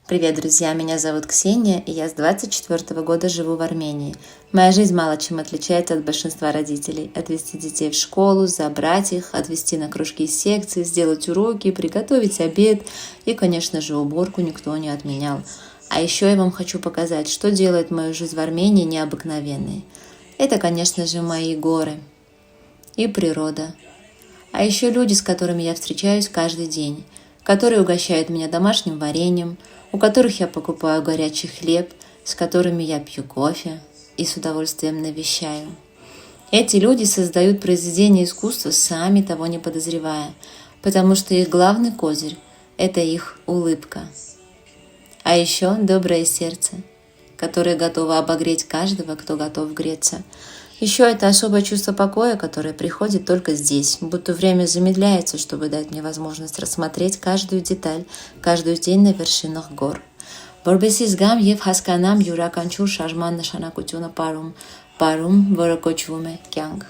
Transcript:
Привет, друзья! Меня зовут Ксения, и я с 24 года живу в Армении. Моя жизнь мало чем отличается от большинства родителей. Отвезти детей в школу, забрать их, отвезти на кружки и секции, сделать уроки, приготовить обед и, конечно же, уборку никто не отменял. А еще я вам хочу показать, что делает мою жизнь в Армении необыкновенной. Это, конечно же, мои горы и природа. А еще люди, с которыми я встречаюсь каждый день, которые угощают меня домашним вареньем, у которых я покупаю горячий хлеб, с которыми я пью кофе и с удовольствием навещаю. Эти люди создают произведения искусства, сами того не подозревая, потому что их главный козырь – это их улыбка. А еще доброе сердце, которое готово обогреть каждого, кто готов греться. Еще это особое чувство покоя, которое приходит только здесь, будто время замедляется, чтобы дать мне возможность рассмотреть каждую деталь, каждую тень на вершинах гор. Որպեսզի զգամ եւ հասկանամ յուրաքանչյուր շարժման նշանակությունը պարում, որը կոչվում է կյանք։